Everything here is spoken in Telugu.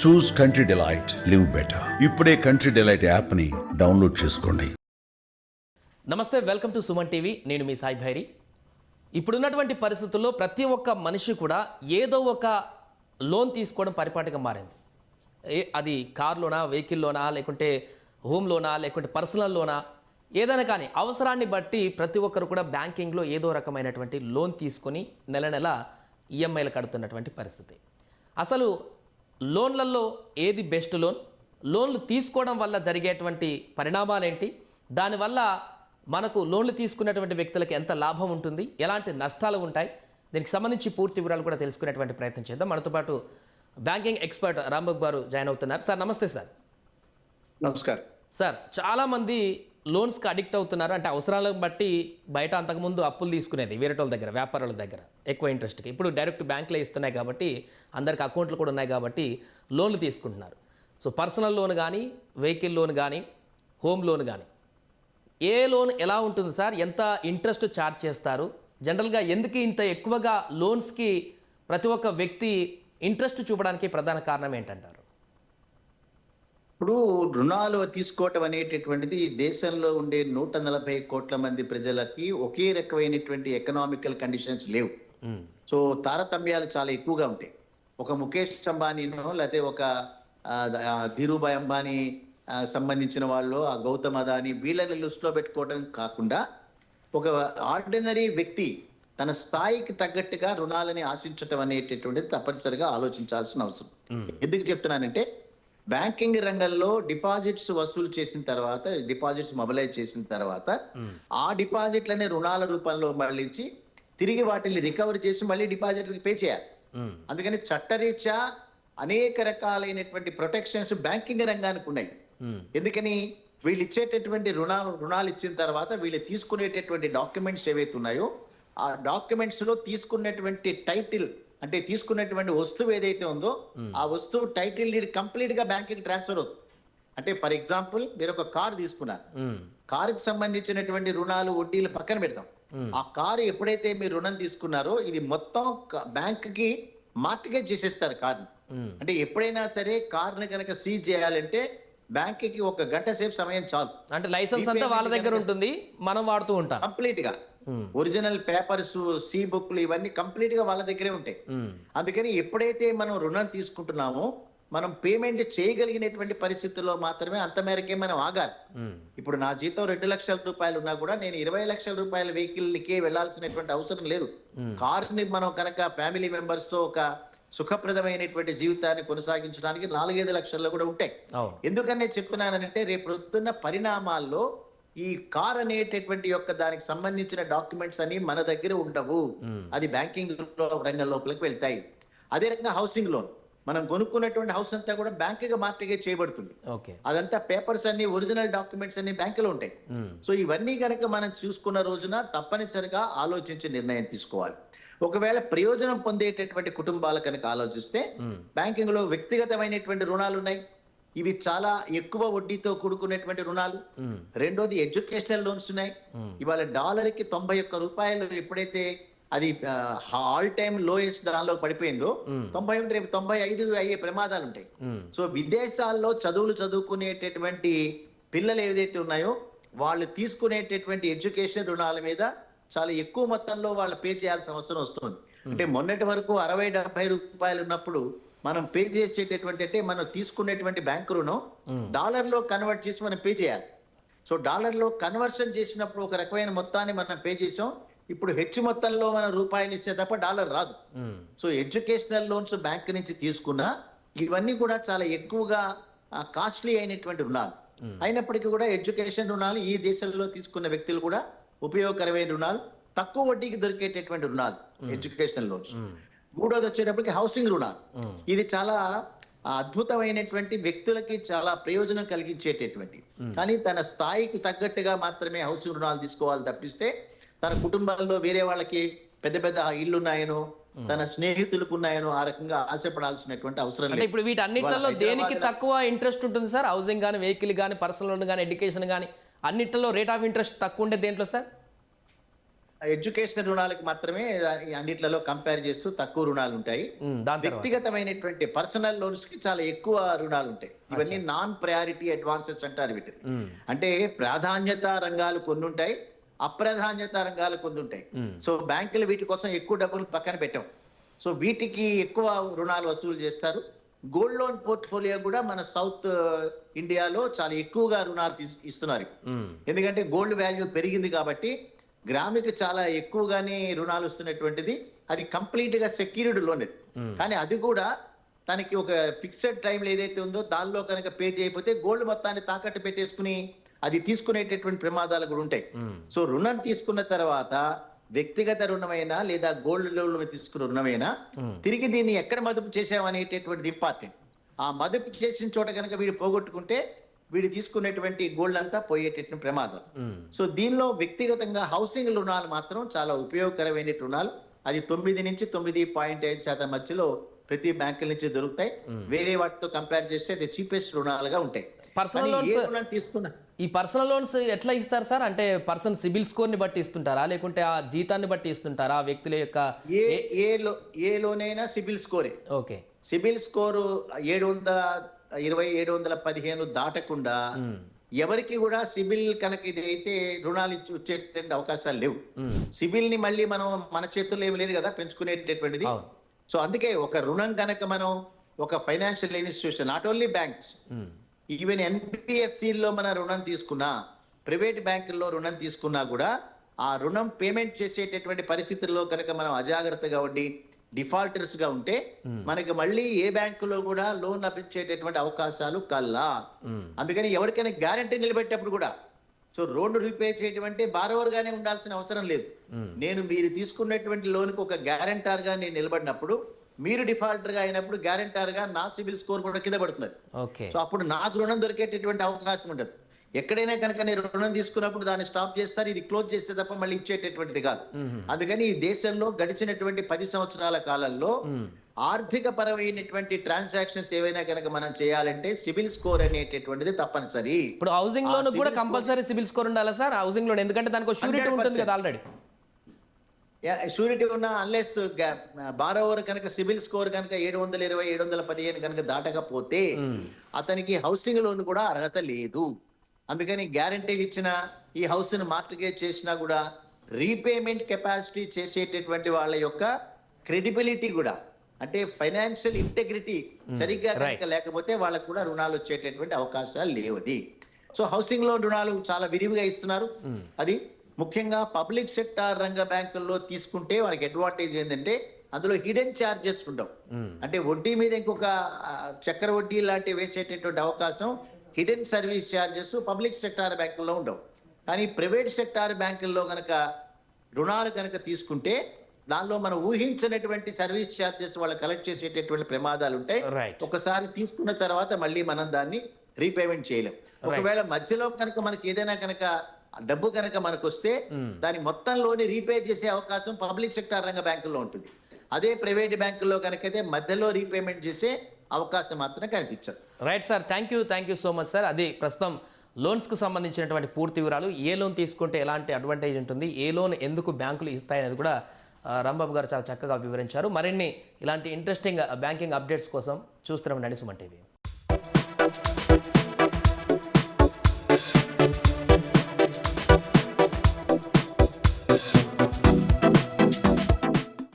చూస్ కంట్రీ డిలైట్, లివ్ బెటర్. ఇప్పుడే కంట్రీ డిలైట్ యాప్ని డౌన్లోడ్ చేసుకోండి. నమస్తే, వెల్కమ్ టు సుమన్ టీవీ. నేను మీ సాయి భైరి. ఇప్పుడున్నటువంటి పరిస్థితుల్లో ప్రతి ఒక్క మనిషి కూడా ఏదో ఒక లోన్ తీసుకోవడం పరిపాటిగా మారింది. అది కార్ లోనా, వెహికల్ లోనా, లేకుంటే హోమ్ లోనా, లేకుంటే పర్సనల్ లోనా, ఏదైనా కానీ అవసరాన్ని బట్టి ప్రతి ఒక్కరు కూడా బ్యాంకింగ్లో ఏదో రకమైనటువంటి లోన్ తీసుకొని నెల నెల ఈఎంఐలు కడుతున్నటువంటి పరిస్థితి. అసలు లోన్లలో ఏది బెస్ట్ లోన్లు తీసుకోవడం వల్ల జరిగేటువంటి పరిణామాలు ఏంటి, దానివల్ల మనకు లోన్లు తీసుకున్నటువంటి వ్యక్తులకు ఎంత లాభం ఉంటుంది, ఎలాంటి నష్టాలు ఉంటాయి, దీనికి సంబంధించి పూర్తి వివరాలు కూడా తెలుసుకునేటువంటి ప్రయత్నం చేద్దాం. మనతో పాటు బ్యాంకింగ్ ఎక్స్పర్ట్ రాంబాబు గారు జాయిన్ అవుతున్నారు. సార్ నమస్తే. సార్ నమస్కారం. సార్, చాలామంది లోన్స్కి అడిక్ట్ అవుతున్నారు. అంటే అవసరాలను బట్టి బయట అంతకుముందు అప్పులు తీసుకునేది వేరే వాళ్ళ దగ్గర, వ్యాపారుల దగ్గర ఎక్కువ ఇంట్రెస్ట్కి. ఇప్పుడు డైరెక్ట్ బ్యాంకులో ఇస్తున్నాయి కాబట్టి, అందరికి అకౌంట్లు కూడా ఉన్నాయి కాబట్టి లోన్లు తీసుకుంటున్నారు. సో పర్సనల్ లోన్ కానీ, వెహికల్ లోన్ కానీ, హోమ్ లోన్ కానీ, ఏ లోన్ ఎలా ఉంటుంది సార్? ఎంత ఇంట్రెస్ట్ ఛార్జ్ చేస్తారు? జనరల్గా ఎందుకు ఇంత ఎక్కువగా లోన్స్కి ప్రతి ఒక్క వ్యక్తి ఇంట్రెస్ట్ చూపడానికి ప్రధాన కారణం ఏంటంటారు? ఇప్పుడు రుణాలు తీసుకోవటం అనేటటువంటిది దేశంలో ఉండే 140 కోట్ల మంది ప్రజలకి ఒకే రకమైనటువంటి ఎకనామికల్ కండిషన్స్ లేవు. సో తారతమ్యాలు చాలా ఎక్కువగా ఉంటాయి. ఒక ముఖేష్ అంబానీనో లేకపోతే ఒక ధీరుభాయ్ అంబానీ సంబంధించిన వాళ్ళు, ఆ గౌతమ్ అదానీ, వీళ్ళని లిస్టులో పెట్టుకోవడం కాకుండా ఒక ఆర్డినరీ వ్యక్తి తన స్థాయికి తగ్గట్టుగా రుణాలని ఆశించటం అనేటటువంటిది తప్పనిసరిగా ఆలోచించాల్సిన అవసరం. ఎందుకు చెప్తున్నానంటే, బ్యాంకింగ్ రంగంలో డిపాజిట్స్ వసూలు చేసిన తర్వాత, డిపాజిట్స్ మొబిలైజ్ చేసిన తర్వాత ఆ డిపాజిట్లనే రుణాల రూపంలో మళ్ళించి తిరిగి వాటిని రికవర్ చేసి మళ్ళీ డిపాజిట్కి పే చేయాలి. అందుకని చట్టరీత్యా అనేక రకాలైనటువంటి ప్రొటెక్షన్స్ బ్యాంకింగ్ రంగానికి ఉన్నాయి. ఎందుకని వీళ్ళు ఇచ్చేటటువంటి రుణాలు ఇచ్చిన తర్వాత వీళ్ళు తీసుకునేటటువంటి డాక్యుమెంట్స్ ఏవైతే ఉన్నాయో, ఆ డాక్యుమెంట్స్ లో తీసుకున్నటువంటి టైటిల్, అంటే తీసుకున్నటువంటి వస్తువు ఏదైతే ఉందో ఆ వస్తువు టైటిల్ కంప్లీట్ గా బ్యాంకింగ్ ట్రాన్స్ఫర్ అవుతుంది. అంటే ఫర్ ఎగ్జాంపుల్, మీరు ఒక కారు తీసుకున్నారు, కారుకి సంబంధించినటువంటి రుణాలు, వడ్డీలు పక్కన పెడతాం. ఆ కారు ఎప్పుడైతే మీరు రుణం తీసుకున్నారో ఇది మొత్తం బ్యాంక్ కి మార్టిగేజ్ చేసేస్తారు కార్ని. అంటే ఎప్పుడైనా సరే కార్ని కనుక సీజ్ చేయాలంటే బ్యాంక్ కి 1 గంట సేపు సమయం చాలు. అంటే లైసెన్స్ అంతా వాళ్ళ దగ్గర ఉంటుంది, మనం వాడుతూ ఉంటాం. కంప్లీట్ గా ఒరిజినల్ పేపర్స్, సి బుక్లు ఇవన్నీ కంప్లీట్ గా వాళ్ళ దగ్గరే ఉంటాయి. అందుకని ఎప్పుడైతే మనం రుణం తీసుకుంటున్నామో మనం పేమెంట్ చేయగలిగినటువంటి పరిస్థితుల్లో మాత్రమే అంత మేరకే మనం ఆగాలి. ఇప్పుడు నా జీతం 2 లక్షల రూపాయలు ఉన్నా కూడా నేను 20 లక్షల రూపాయల వెహికల్కి వెళ్లాల్సినటువంటి అవసరం లేదు. కార్ని మనం కనుక ఫ్యామిలీ మెంబర్స్ తో ఒక సుఖప్రదమైనటువంటి జీవితాన్ని కొనసాగించడానికి 4-5 లక్షల్లో కూడా ఉంటాయి. ఎందుకనే చెప్తున్నానంటే, రేపు పొద్దున్న పరిణామాల్లో ఈ కార్ అనేటటువంటి యొక్క దానికి సంబంధించిన డాక్యుమెంట్స్ అని మన దగ్గర ఉండవు, అది బ్యాంకింగ్ రంగం లోపలికి వెళ్తాయి. అదే రకంగా హౌసింగ్ లోన్, మనం కొనుక్కున్నటువంటి హౌస్ అంతా కూడా బ్యాంకుగా మార్టిగేజ్ చేయబడుతుంది. అదంతా పేపర్స్ అన్ని, ఒరిజినల్ డాక్యుమెంట్స్ అన్ని బ్యాంకులో ఉంటాయి. సో ఇవన్నీ కనుక మనం చూసుకున్న రోజున తప్పనిసరిగా ఆలోచించి నిర్ణయం తీసుకోవాలి. ఒకవేళ ప్రయోజనం పొందేటటువంటి కుటుంబాలు కనుక ఆలోచిస్తే, బ్యాంకింగ్ లో వ్యక్తిగతమైనటువంటి రుణాలు ఉన్నాయి, ఇవి చాలా ఎక్కువ వడ్డీతో కూడుకునేటువంటి రుణాలు. రెండోది ఎడ్యుకేషనల్ లోన్స్ ఉన్నాయి. ఇవాళ డాలర్కి 91 రూపాయలు ఎప్పుడైతే అది ఆల్ టైమ్ లోయెస్ట్ దానిలో పడిపోయిందో, 91 రేపు 95 అయ్యే ప్రమాదాలు ఉంటాయి. సో విదేశాల్లో చదువుకునేటటువంటి పిల్లలు ఏదైతే ఉన్నాయో వాళ్ళు తీసుకునేటటువంటి ఎడ్యుకేషన్ రుణాల మీద చాలా ఎక్కువ మొత్తంలో వాళ్ళు పే చేయాల్సిన అవసరం వస్తుంది. అంటే మొన్నటి వరకు 60-70 రూపాయలు ఉన్నప్పుడు మనం పే చేసేటటువంటి, అంటే మనం తీసుకునేటువంటి బ్యాంకు రుణం డాలర్లో కన్వర్ట్ చేసి మనం పే చేయాలి. సో డాలర్లో కన్వర్షన్ చేసినప్పుడు ఒక రకమైన మొత్తాన్ని మనం పే చేసాం. ఇప్పుడు హెచ్చు మొత్తంలో మనం రూపాయలు ఇస్తే తప్ప డాలర్ రాదు. సో ఎడ్యుకేషనల్ లోన్స్ బ్యాంక్ నుంచి తీసుకున్నా ఇవన్నీ కూడా చాలా ఎక్కువగా కాస్ట్లీ అయినటువంటి రుణాలు. అయినప్పటికీ కూడా ఎడ్యుకేషన్ రుణాలు ఈ దేశంలో తీసుకున్న వ్యక్తులు కూడా ఉపయోగకరమైన రుణాలు, తక్కువ వడ్డీకి దొరికేటటువంటి రుణాలు ఎడ్యుకేషనల్ లోన్స్. మూడోది వచ్చేటప్పటికి హౌసింగ్ రుణాలు. ఇది చాలా అద్భుతమైనటువంటి వ్యక్తులకి చాలా ప్రయోజనం కలిగించేటటువంటి, కానీ తన స్థాయికి తగ్గట్టుగా మాత్రమే హౌసింగ్ రుణాలు తీసుకోవాలి తప్పిస్తే తన కుటుంబంలో వేరే వాళ్ళకి పెద్ద పెద్ద ఇల్లు ఉన్నాయనో, తన స్నేహితులకు ఉన్నాయనో ఆ రకంగా ఆశపడాల్సినటువంటి అవసరం లేదు. ఇప్పుడు వీటన్నిటిలో దేనికి తక్కువ ఇంట్రెస్ట్ ఉంటుంది సార్? హౌసింగ్ కానీ, వెహికల్ కానీ, పర్సనల్ లోన్ కానీ, ఎడ్యుకేషన్ కానీ, అన్నిటిలో రేట్ ఆఫ్ ఇంట్రెస్ట్ తక్కువ ఉండే దేంట్లో సార్? ఎడ్యుకేషన్ రుణాలకు మాత్రమే అన్నిట్లలో కంపేర్ చేస్తూ తక్కువ రుణాలు ఉంటాయి. దాని తర్వాత వ్యక్తిగతమైనటువంటి పర్సనల్ లోన్స్ కి చాలా ఎక్కువ రుణాలు ఉంటాయి. ఇవన్నీ నాన్ ప్రయారిటీ అడ్వాన్సెస్ అంటారు వీటిని. అంటే ప్రాధాన్యత రంగాలు కొన్ని ఉంటాయి, అప్రాధాన్యత రంగాలు కొన్ని ఉంటాయి. సో బ్యాంకులు వీటి కోసం ఎక్కువ డబ్బులు పక్కన పెట్టాం. సో వీటికి ఎక్కువ రుణాలు వసూలు చేస్తారు. గోల్డ్ లోన్ పోర్ట్ఫోలియో కూడా మన సౌత్ ఇండియాలో చాలా ఎక్కువగా రుణాలు ఇస్తున్నారు. ఎందుకంటే గోల్డ్ వాల్యూ పెరిగింది కాబట్టి గ్రాముకి చాలా ఎక్కువగానే రుణాలు వస్తున్నటువంటిది. అది కంప్లీట్ గా సెక్యూర్డ్ లోన్ అది. కానీ అది కూడా తనకి ఒక ఫిక్స్డ్ టైంలో ఏదైతే ఉందో దానిలో కనుక పే చేయకపోతే గోల్డ్ మొత్తాన్ని తాకట్టు పెట్టేసుకుని అది తీసుకునేటటువంటి ప్రమాదాలు కూడా ఉంటాయి. సో రుణం తీసుకున్న తర్వాత వ్యక్తిగత రుణమైనా లేదా గోల్డ్ లోన్ తీసుకున్న రుణమైనా తిరిగి దీన్ని ఎక్కడ మదుపు చేసామనేటటువంటిది ఇంపార్టెంట్. ఆ మదుపు చేసిన చోట కనుక వీడు పోగొట్టుకుంటే వీడు తీసుకునేటువంటి గోల్డ్ అంతా పోయేటటువంటి ప్రమాదం. సో దీనిలో వ్యక్తిగతంగా హౌసింగ్ రుణాలు మాత్రం చాలా ఉపయోగకరమైన రుణాలు. అది 9 నుంచి 9.5% మధ్యలో ప్రతి బ్యాంకుల నుంచి దొరుకుతాయి. వేరే వాటితో కంపేర్ చేస్తే అది చీపెస్ట్ రుణాలుగా ఉంటాయి. పర్సనల్ లోన్స్ తీసుకున్నా ఈ పర్సనల్ లోన్స్ ఎట్లా ఇస్తారు సార్? అంటే పర్సన్ సిబిల్ స్కోర్ ని బట్టి ఇస్తుంటారా, లేకుంటే ఆ జీతాన్ని బట్టి ఇస్తుంటారా, వ్యక్తుల యొక్క ఏ లోన్ అయినా సిబిల్ స్కోరే. ఓకే, సిబిల్ స్కోరు 720, 715 దాటకుండా ఎవరికి కూడా సిబిల్ కనుక ఇది అయితే రుణాలు వచ్చేటువంటి అవకాశాలు లేవు. సిబిల్ ని మళ్ళీ మనం మన చేతుల్లో ఏమి లేదు కదా పెంచుకునేటటువంటిది. సో అందుకే ఒక రుణం కనుక మనం ఒక financial institution, not only banks, even ఎన్బిఎఫ్సిలో మన రుణం తీసుకున్నా, ప్రైవేట్ బ్యాంకుల్లో రుణం తీసుకున్నా కూడా ఆ రుణం పేమెంట్ చేసేటటువంటి పరిస్థితుల్లో కనుక మనం అజాగ్రత్తగా ఉండి డిఫాల్టర్స్ గా ఉంటే మనకి మళ్ళీ ఏ బ్యాంకులో కూడా లోన్ లభించేటటువంటి అవకాశాలు కల్లా. అందుకని ఎవరికైనా గ్యారంటీ నిలబెట్టేప్పుడు కూడా సో లోన్ రీపే చేయడం అంటే బారోవర్ గానే ఉండాల్సిన అవసరం లేదు. మీరు తీసుకున్నటువంటి లోన్ కు ఒక గ్యారంటర్ గా నేను నిలబడినప్పుడు, మీరు డిఫాల్టర్ గా అయినప్పుడు గ్యారంటర్ గా నా సిబిల్ స్కోర్ కూడా కింద పడుతుంది. సో అప్పుడు నాకు రుణం దొరికేటటువంటి అవకాశం ఉండదు. ఎక్కడైనా కనుక నేను రుణం తీసుకున్నప్పుడు దాన్ని స్టాప్ చేస్తారు, ఇది క్లోజ్ చేస్తే తప్ప మళ్ళీ ఇచ్చేటటువంటిది కాదు. అందుకని ఈ దేశంలో గడిచినటువంటి 10 సంవత్సరాల కాలంలో ఆర్థిక పరమైనటువంటి ట్రాన్సాక్షన్స్ ఏవైనా కనుక మనం చేయాలంటే సిబిల్ స్కోర్ అనేటటువంటిది తప్పనిసరి. ఇప్పుడు హౌసింగ్ లోన్ కూడా కంపల్సరీ సిబిల్ స్కోర్ ఉండాలా సార్? హౌసింగ్ లోన్ ఎందుకంటే దానికి షూరిటీ ఉంటుంది కదా ఆల్రెడీ. షూరిటీ ఉన్న అన్లెస్ బారోవర్ కనుక సిబిల్ స్కోర్ కనుక 720, 715 కనుక దాటకపోతే అతనికి హౌసింగ్ లోన్ కూడా అర్హత లేదు. అందుకని గ్యారంటీ ఇచ్చిన ఈ హౌస్ ను మార్టిగేజ్ చేసినా కూడా రీపేమెంట్ కెపాసిటీ చేసేటటువంటి వాళ్ళ యొక్క క్రెడిబిలిటీ కూడా, అంటే ఫైనాన్షియల్ ఇంటెగ్రిటీ సరిగ్గా కనుక లేకపోతే వాళ్ళకు కూడా రుణాలు వచ్చేటటువంటి అవకాశాలు లేవది. సో హౌసింగ్ లోన్ రుణాలు చాలా విరివిగా ఇస్తున్నారు. అది ముఖ్యంగా పబ్లిక్ సెక్టార్ రంగ బ్యాంకుల్లో తీసుకుంటే వాళ్ళకి అడ్వాంటేజ్ ఏంటంటే అందులో హిడెన్ ఛార్జెస్ ఉండవు. అంటే వడ్డీ మీద ఇంకొక చక్కెర వడ్డీ లాంటివి వేసేటటువంటి అవకాశం, hidden service charges public sector బ్యాంకుల్లో ఉండవు. కానీ ప్రైవేట్ సెక్టార్ బ్యాంకుల్లో కనుక రుణాలు కనుక తీసుకుంటే దానిలో మనం ఊహించినటువంటి సర్వీస్ ఛార్జెస్ వాళ్ళు కలెక్ట్ చేసేటటువంటి ప్రమాదాలు ఉంటాయి. ఒకసారి తీసుకున్న తర్వాత మళ్ళీ మనం దాన్ని రీపేమెంట్ చేయలేం. ఒకవేళ మధ్యలో కనుక మనకి ఏదైనా కనుక డబ్బు కనుక మనకు వస్తే దాని మొత్తంలోని రీపే చేసే అవకాశం పబ్లిక్ సెక్టార్ రంగ బ్యాంకుల్లో ఉంటుంది. అదే ప్రైవేట్ బ్యాంకుల్లో కనుకైతే మధ్యలో రీపేమెంట్ చేసే అవకాశం మాత్రం కనిపించదు. Right sir, thank you so much sir. అది ప్రస్తుతం లోన్స్కు సంబంధించినటువంటి పూర్తి వివరాలు, ఏ లోన్ తీసుకుంటే ఎలాంటి అడ్వాంటేజ్ ఉంటుంది, ఏ లోన్ ఎందుకు బ్యాంకులు ఇస్తాయనేది కూడా రాంబాబు గారు చాలా చక్కగా వివరించారు. మరిన్ని ఇలాంటి ఇంట్రెస్టింగ్ బ్యాంకింగ్ అప్డేట్స్ కోసం చూస్తూనే ఉండండి సుమన్ టీవీ.